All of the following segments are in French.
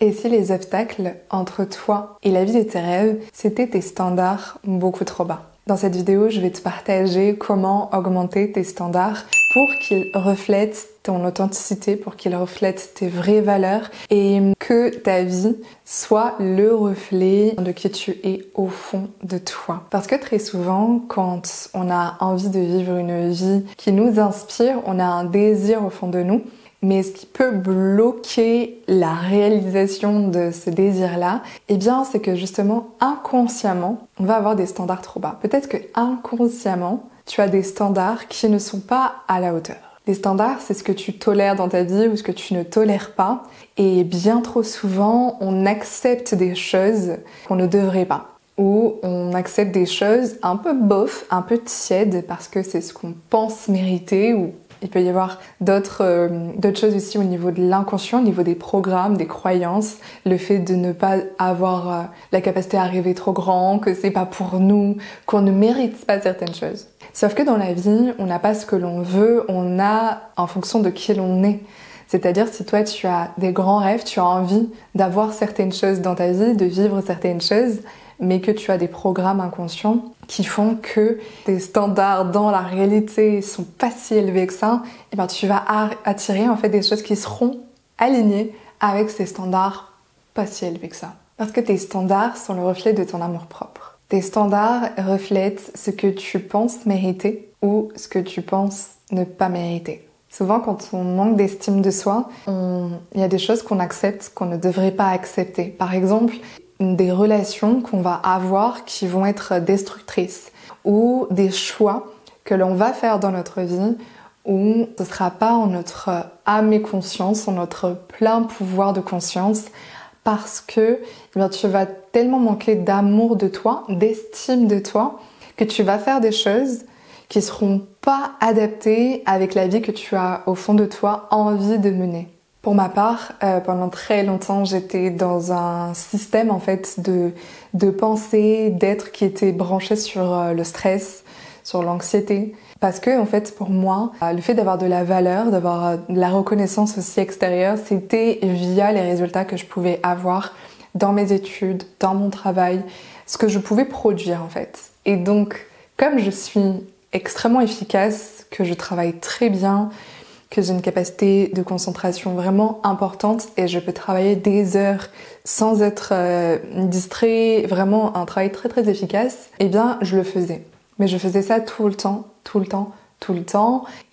Et si les obstacles entre toi et la vie de tes rêves, c'était tes standards beaucoup trop bas? Dans cette vidéo, je vais te partager comment augmenter tes standards pour qu'ils reflètent ton authenticité, pour qu'ils reflètent tes vraies valeurs et que ta vie soit le reflet de qui tu es au fond de toi. Parce que très souvent, quand on a envie de vivre une vie qui nous inspire, on a un désir au fond de nous. Mais ce qui peut bloquer la réalisation de ce désir-là, eh bien, c'est que justement, inconsciemment, on va avoir des standards trop bas. Peut-être que inconsciemment, tu as des standards qui ne sont pas à la hauteur. Les standards, c'est ce que tu tolères dans ta vie ou ce que tu ne tolères pas. Et bien trop souvent, on accepte des choses qu'on ne devrait pas. Ou on accepte des choses un peu bof, un peu tièdes, parce que c'est ce qu'on pense mériter ou il peut y avoir d'autres choses aussi au niveau de l'inconscient, au niveau des programmes, des croyances, le fait de ne pas avoir la capacité à rêver trop grand, que c'est pas pour nous, qu'on ne mérite pas certaines choses. Sauf que dans la vie, on n'a pas ce que l'on veut, on a en fonction de qui l'on est. C'est-à-dire si toi tu as des grands rêves, tu as envie d'avoir certaines choses dans ta vie, de vivre certaines choses, mais que tu as des programmes inconscients qui font que tes standards dans la réalité sont pas si élevés que ça, et bien tu vas attirer en fait des choses qui seront alignées avec ces standards pas si élevés que ça. Parce que tes standards sont le reflet de ton amour-propre. Tes standards reflètent ce que tu penses mériter ou ce que tu penses ne pas mériter. Souvent, quand on manque d'estime de soi, il y a des choses qu'on accepte qu'on ne devrait pas accepter. Par exemple, des relations qu'on va avoir qui vont être destructrices ou des choix que l'on va faire dans notre vie où ce ne sera pas en notre âme et conscience, en notre plein pouvoir de conscience parce que tu vas tellement manquer d'amour de toi, d'estime de toi que tu vas faire des choses qui seront pas adaptées avec la vie que tu as au fond de toi envie de mener. Pour ma part, pendant très longtemps, j'étais dans un système en fait de pensée, d'être qui était branché sur le stress, sur l'anxiété. Parce que en fait, pour moi, le fait d'avoir de la valeur, d'avoir de la reconnaissance aussi extérieure, c'était via les résultats que je pouvais avoir dans mes études, dans mon travail, ce que je pouvais produire en fait. Et donc, comme je suis extrêmement efficace, que je travaille très bien, que j'ai une capacité de concentration vraiment importante et je peux travailler des heures sans être distrait, vraiment un travail très très efficace, eh bien je le faisais. Mais je faisais ça tout le temps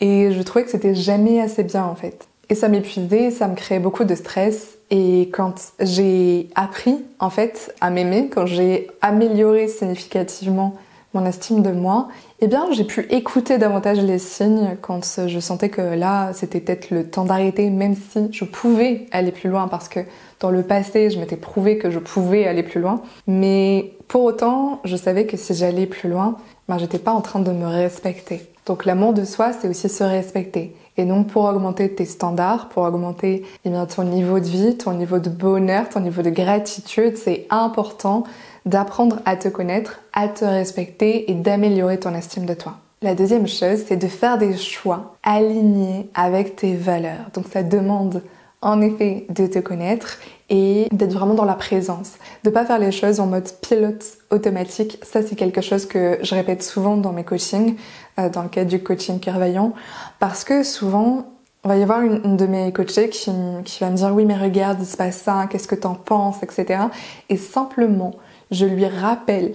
et je trouvais que c'était jamais assez bien en fait. Et ça m'épuisait, ça me créait beaucoup de stress et quand j'ai appris en fait à m'aimer, quand j'ai amélioré significativement mon estime de moi, eh bien j'ai pu écouter davantage les signes quand je sentais que là c'était peut-être le temps d'arrêter, même si je pouvais aller plus loin parce que dans le passé je m'étais prouvé que je pouvais aller plus loin, mais pour autant je savais que si j'allais plus loin, j'étais pas en train de me respecter. Donc l'amour de soi c'est aussi se respecter. Et donc pour augmenter tes standards, pour augmenter ton niveau de vie, ton niveau de bonheur, ton niveau de gratitude, c'est important d'apprendre à te connaître, à te respecter et d'améliorer ton estime de toi. La deuxième chose, c'est de faire des choix alignés avec tes valeurs. Donc ça demande en effet de te connaître et d'être vraiment dans la présence. De pas faire les choses en mode pilote automatique. Ça, c'est quelque chose que je répète souvent dans mes coachings, dans le cadre du coaching clairvoyant, parce que souvent, il va y avoir une de mes coachées qui va me dire « Oui, mais regarde, il se passe ça, qu'est-ce que t'en penses, etc. » Et simplement, je lui rappelle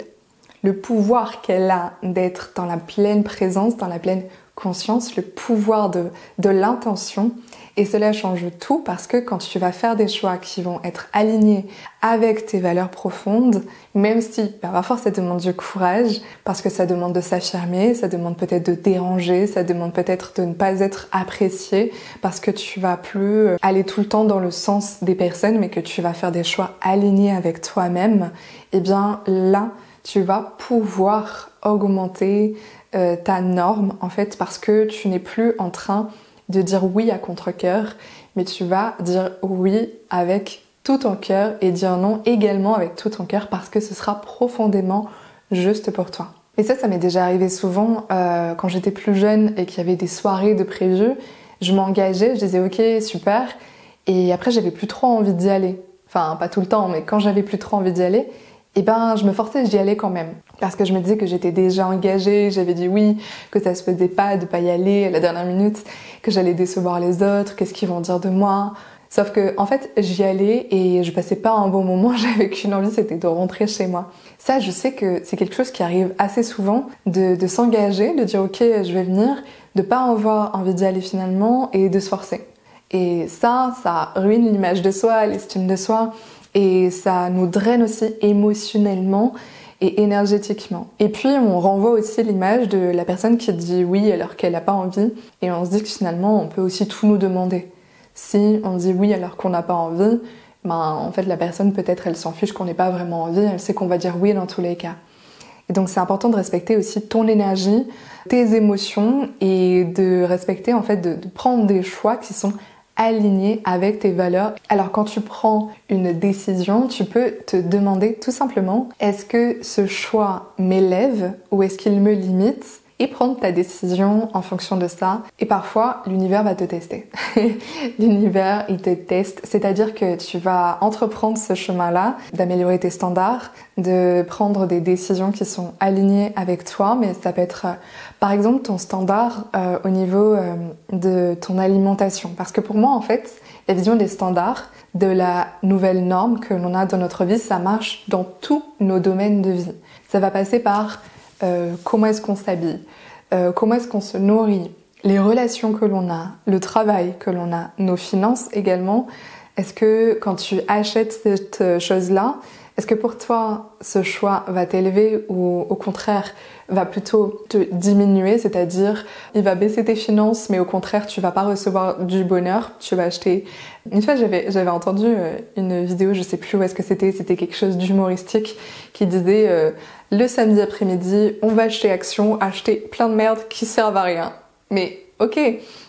le pouvoir qu'elle a d'être dans la pleine présence, dans la pleine conscience, le pouvoir de l'intention. Et cela change tout parce que quand tu vas faire des choix qui vont être alignés avec tes valeurs profondes, même si parfois ça demande du courage, parce que ça demande de s'affirmer, ça demande peut-être de déranger, ça demande peut-être de ne pas être apprécié, parce que tu vas plus aller tout le temps dans le sens des personnes, mais que tu vas faire des choix alignés avec toi-même, et bien là, tu vas pouvoir augmenter ta norme en fait, parce que tu n'es plus en train de dire oui à contre-cœur, mais tu vas dire oui avec tout ton cœur et dire non également avec tout ton cœur parce que ce sera profondément juste pour toi. Et ça m'est déjà arrivé souvent quand j'étais plus jeune et qu'il y avait des soirées de prévues. Je m'engageais, je disais ok super, et après j'avais plus trop envie d'y aller. enfin pas tout le temps, mais quand j'avais plus trop envie d'y aller, et ben je me forçais, j'y allais quand même. Parce que je me disais que j'étais déjà engagée, j'avais dit oui, que ça se faisait pas de pas y aller à la dernière minute, que j'allais décevoir les autres, qu'est-ce qu'ils vont dire de moi. Sauf que, en fait, j'y allais et je passais pas un bon moment, j'avais qu'une envie, c'était de rentrer chez moi. Ça, je sais que c'est quelque chose qui arrive assez souvent, de s'engager, de dire ok, je vais venir, de pas avoir envie d'y aller finalement et de se forcer. Et ça ruine l'image de soi, l'estime de soi, et ça nous draine aussi émotionnellement et énergétiquement. Et puis on renvoie aussi l'image de la personne qui dit oui alors qu'elle n'a pas envie, et on se dit que finalement on peut aussi tout nous demander. Si on dit oui alors qu'on n'a pas envie, ben en fait la personne peut-être elle s'en fiche qu'on n'ait pas vraiment envie, elle sait qu'on va dire oui dans tous les cas. Et donc c'est important de respecter aussi ton énergie, tes émotions, et de respecter en fait de prendre des choix qui sont alignés avec tes valeurs. Alors quand tu prends une décision, tu peux te demander tout simplement, est-ce que ce choix m'élève ou est-ce qu'il me limite? Et prendre ta décision en fonction de ça. Et parfois, l'univers va te tester. L'univers, il te teste, c'est-à-dire que tu vas entreprendre ce chemin-là, d'améliorer tes standards, de prendre des décisions qui sont alignées avec toi, mais ça peut être, par exemple, ton standard au niveau de ton alimentation. Parce que pour moi, en fait, la vision des standards, de la nouvelle norme que l'on a dans notre vie, ça marche dans tous nos domaines de vie. Ça va passer par comment est-ce qu'on s'habille, comment est-ce qu'on se nourrit, les relations que l'on a, le travail que l'on a, nos finances également. Est-ce que quand tu achètes cette chose-là, est-ce que pour toi ce choix va t'élever ou au contraire va plutôt te diminuer, c'est-à-dire il va baisser tes finances mais au contraire tu vas pas recevoir du bonheur, tu vas acheter. Une fois j'avais entendu une vidéo, je sais plus où est-ce que c'était quelque chose d'humoristique qui disait le samedi après-midi on va chez Action acheter plein de merde qui servent à rien. Mais ok,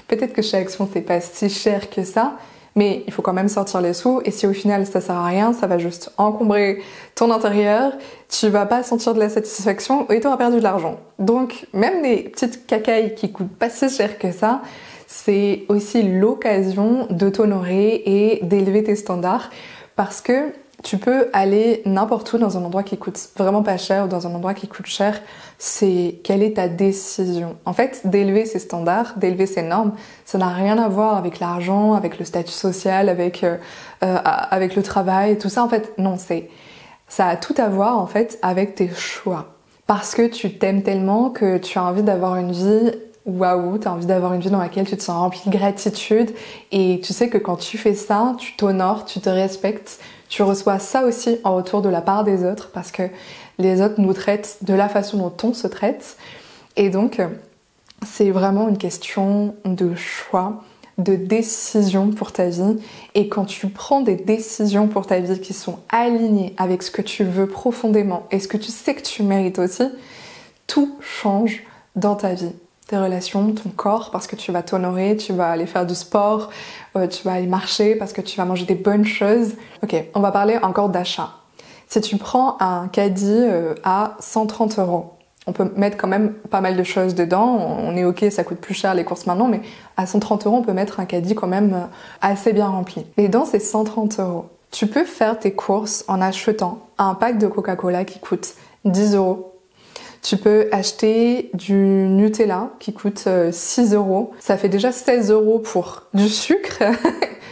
peut-être que chez Action c'est pas si cher que ça, mais il faut quand même sortir les sous, et si au final ça sert à rien, ça va juste encombrer ton intérieur, tu vas pas sentir de la satisfaction et tu auras perdu de l'argent. Donc même les petites cacailles qui coûtent pas si cher que ça, c'est aussi l'occasion de t'honorer et d'élever tes standards, parce que tu peux aller n'importe où dans un endroit qui coûte vraiment pas cher ou dans un endroit qui coûte cher. C'est quelle est ta décision. En fait, d'élever ses standards, d'élever ses normes, ça n'a rien à voir avec l'argent, avec le statut social, avec le travail, tout ça. En fait, non, ça a tout à voir en fait avec tes choix. Parce que tu t'aimes tellement que tu as envie d'avoir une vie waouh, t'as envie d'avoir une vie dans laquelle tu te sens rempli de gratitude, et tu sais que quand tu fais ça, tu t'honores, tu te respectes, tu reçois ça aussi en retour de la part des autres, parce que les autres nous traitent de la façon dont on se traite. Et donc c'est vraiment une question de choix, de décision pour ta vie. Et quand tu prends des décisions pour ta vie qui sont alignées avec ce que tu veux profondément et ce que tu sais que tu mérites aussi, tout change dans ta vie. Tes relations, ton corps, parce que tu vas t'honorer, tu vas aller faire du sport, tu vas aller marcher parce que tu vas manger des bonnes choses. Ok, on va parler encore d'achat. Si tu prends un caddie à 130 €, on peut mettre quand même pas mal de choses dedans. On est ok, ça coûte plus cher les courses maintenant, mais à 130 €, on peut mettre un caddie quand même assez bien rempli. Et dans ces 130 €, tu peux faire tes courses en achetant un pack de Coca-Cola qui coûte 10 €. Tu peux acheter du Nutella qui coûte 6 €. Ça fait déjà 16 € pour du sucre.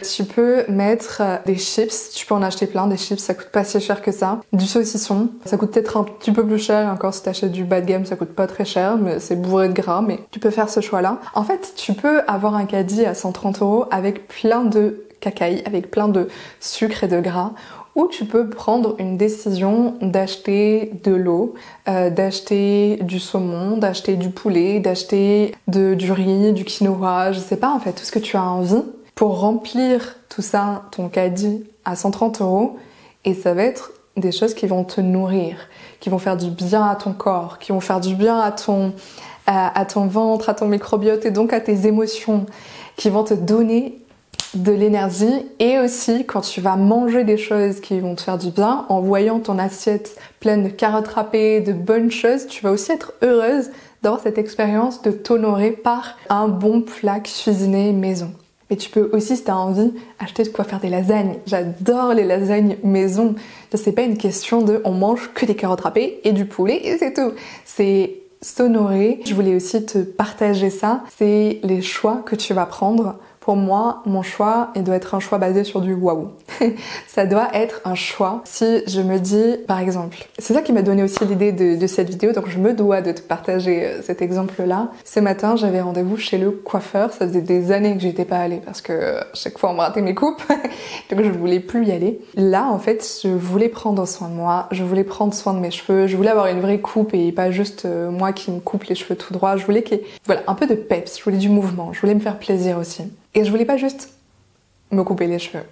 Tu peux mettre des chips, tu peux en acheter plein, des chips, ça coûte pas si cher que ça. Du saucisson, ça coûte peut-être un petit peu plus cher, encore si t'achètes du bas de gamme, ça coûte pas très cher, mais c'est bourré de gras, mais tu peux faire ce choix-là. En fait, tu peux avoir un caddie à 130 € avec plein de cacailles, avec plein de sucre et de gras, ou tu peux prendre une décision d'acheter de l'eau, d'acheter du saumon, d'acheter du poulet, d'acheter du riz, du quinoa, je sais pas en fait, tout ce que tu as envie, pour remplir tout ça, ton caddie à 130 €, et ça va être des choses qui vont te nourrir, qui vont faire du bien à ton corps, qui vont faire du bien à ton ventre, à ton microbiote et donc à tes émotions, qui vont te donner de l'énergie. Et aussi quand tu vas manger des choses qui vont te faire du bien, en voyant ton assiette pleine de carottes râpées, de bonnes choses, tu vas aussi être heureuse d'avoir cette expérience de t'honorer par un bon plat cuisiné maison. Mais tu peux aussi, si tu as envie, acheter de quoi faire des lasagnes. J'adore les lasagnes maison. C'est pas une question de on mange que des carottes râpées et du poulet et c'est tout. C'est s'honorer. Je voulais aussi te partager ça. C'est les choix que tu vas prendre. Pour moi, mon choix, il doit être un choix basé sur du waouh. Ça doit être un choix. Si je me dis, par exemple, c'est ça qui m'a donné aussi l'idée de cette vidéo, donc je me dois de te partager cet exemple-là. Ce matin, j'avais rendez-vous chez le coiffeur. Ça faisait des années que j'y étais pas allée parce que chaque fois on me ratait mes coupes, donc je voulais plus y aller. Là, en fait, je voulais prendre soin de moi, je voulais prendre soin de mes cheveux, je voulais avoir une vraie coupe et pas juste moi qui me coupe les cheveux tout droit. Je voulais qu'il y ait, voilà, un peu de peps, je voulais du mouvement, je voulais me faire plaisir aussi. Et je voulais pas juste me couper les cheveux.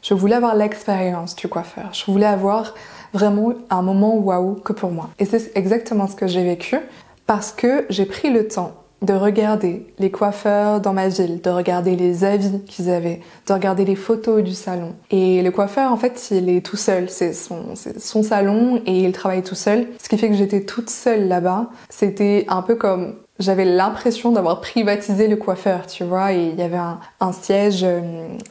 Je voulais avoir l'expérience du coiffeur. Je voulais avoir vraiment un moment waouh que pour moi. Et c'est exactement ce que j'ai vécu parce que j'ai pris le temps de regarder les coiffeurs dans ma ville, de regarder les avis qu'ils avaient, de regarder les photos du salon. Et le coiffeur, en fait, il est tout seul. C'est son salon et il travaille tout seul. Ce qui fait que j'étais toute seule là-bas. C'était un peu comme... J'avais l'impression d'avoir privatisé le coiffeur, tu vois, et il y avait un siège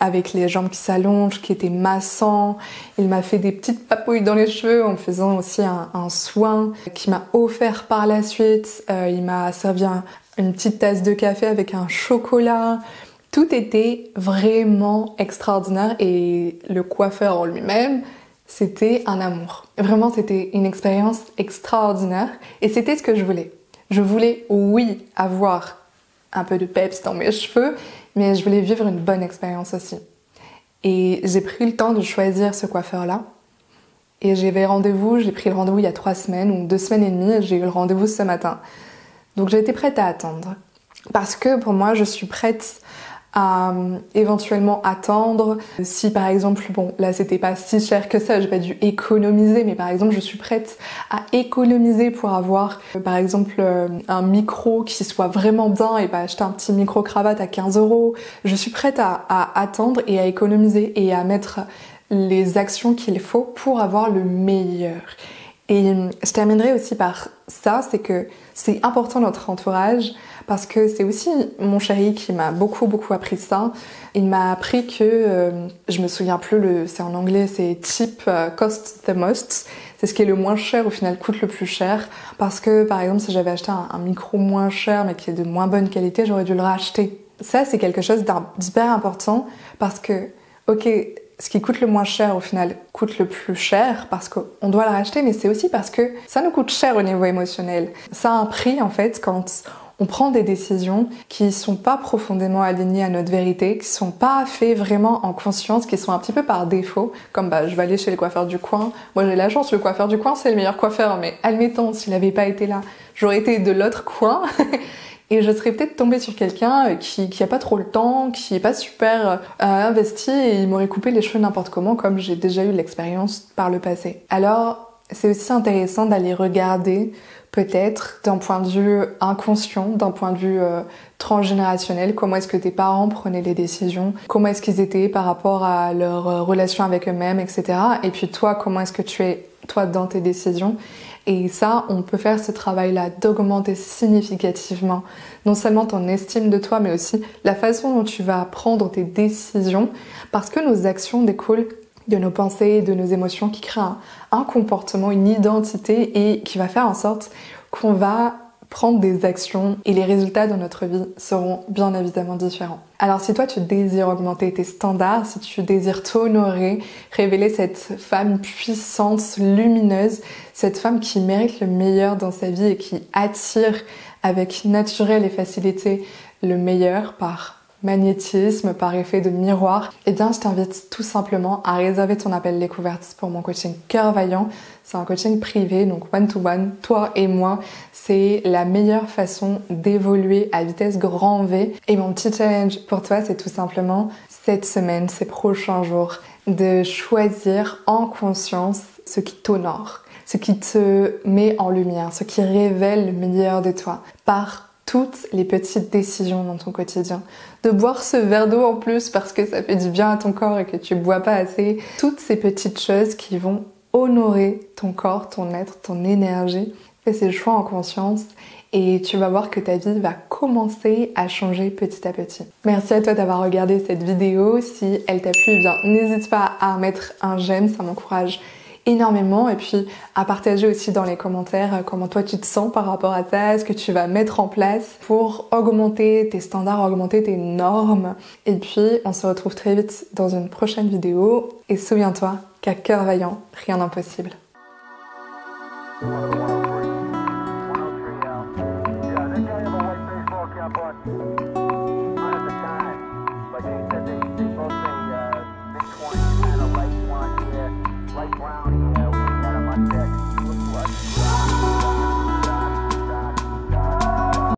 avec les jambes qui s'allongent, qui était massant. Il m'a fait des petites papouilles dans les cheveux en me faisant aussi un soin qui m'a offert par la suite. Il m'a servi une petite tasse de café avec un chocolat. Tout était vraiment extraordinaire et le coiffeur en lui-même, c'était un amour. Vraiment, c'était une expérience extraordinaire et c'était ce que je voulais. Je voulais, oui, avoir un peu de peps dans mes cheveux, mais je voulais vivre une bonne expérience aussi. Et j'ai pris le temps de choisir ce coiffeur-là. Et j'ai pris le rendez-vous il y a 3 semaines ou 2 semaines et demie, et j'ai eu le rendez-vous ce matin. Donc j'ai été prête à attendre. Parce que pour moi, je suis prête à éventuellement attendre. Si par exemple, bon là c'était pas si cher que ça, j'ai pas dû économiser, mais par exemple je suis prête à économiser pour avoir par exemple un micro qui soit vraiment bien et pas acheter un petit micro cravate à 15 €. Je suis prête à attendre et à économiser et à mettre les actions qu'il faut pour avoir le meilleur. Et je terminerai aussi par ça, c'est que c'est important notre entourage parce que c'est aussi mon chéri qui m'a beaucoup appris ça. Il m'a appris que, je me souviens plus, c'est en anglais, c'est cheap cost the most. C'est ce qui est le moins cher au final coûte le plus cher parce que par exemple si j'avais acheté un micro moins cher mais qui est de moins bonne qualité, j'aurais dû le racheter. Ça c'est quelque chose d'hyper important parce que, ok, ce qui coûte le moins cher au final coûte le plus cher parce qu'on doit le racheter, mais c'est aussi parce que ça nous coûte cher au niveau émotionnel. Ça a un prix en fait quand on prend des décisions qui sont pas profondément alignées à notre vérité, qui sont pas faites vraiment en conscience, qui sont un petit peu par défaut, comme je vais aller chez le coiffeur du coin. Moi j'ai la chance, le coiffeur du coin c'est le meilleur coiffeur, mais admettons s'il avait pas été là, j'aurais été de l'autre coin. Et je serais peut-être tombée sur quelqu'un qui a pas trop le temps, qui est pas super investi et il m'aurait coupé les cheveux n'importe comment comme j'ai déjà eu l'expérience par le passé. Alors c'est aussi intéressant d'aller regarder peut-être d'un point de vue inconscient, d'un point de vue transgénérationnel, comment est-ce que tes parents prenaient les décisions, comment est-ce qu'ils étaient par rapport à leur relation avec eux-mêmes, etc. Et puis toi, comment est-ce que tu es toi dans tes décisions. Et ça, on peut faire ce travail-là d'augmenter significativement non seulement ton estime de toi, mais aussi la façon dont tu vas prendre tes décisions, parce que nos actions découlent de nos pensées, de nos émotions, qui créent un comportement, une identité et qui va faire en sorte qu'on va prendre des actions et les résultats de notre vie seront bien évidemment différents. Alors si toi tu désires augmenter tes standards, si tu désires t'honorer, révéler cette femme puissante, lumineuse, cette femme qui mérite le meilleur dans sa vie et qui attire avec naturel et facilité le meilleur par magnétisme, par effet de miroir, eh bien je t'invite tout simplement à réserver ton appel découverte pour mon coaching Cœur Vaillant. C'est un coaching privé, donc one-to-one, toi et moi. C'est la meilleure façon d'évoluer à vitesse grand V. Et mon petit challenge pour toi, c'est tout simplement cette semaine, ces prochains jours, de choisir en conscience ce qui t'honore, ce qui te met en lumière, ce qui révèle le meilleur de toi par toutes les petites décisions dans ton quotidien. De boire ce verre d'eau en plus parce que ça fait du bien à ton corps et que tu bois pas assez. Toutes ces petites choses qui vont honorer ton corps, ton être, ton énergie. Fais ces choix en conscience et tu vas voir que ta vie va commencer à changer petit à petit. Merci à toi d'avoir regardé cette vidéo. Si elle t'a plu, eh bien n'hésite pas à mettre un j'aime, ça m'encourage énormément, et puis à partager aussi dans les commentaires comment toi tu te sens par rapport à ça, ce que tu vas mettre en place pour augmenter tes standards, augmenter tes normes. Et puis on se retrouve très vite dans une prochaine vidéo, et souviens-toi qu'à cœur vaillant, rien d'impossible. Yeah, they have a white baseball cap on.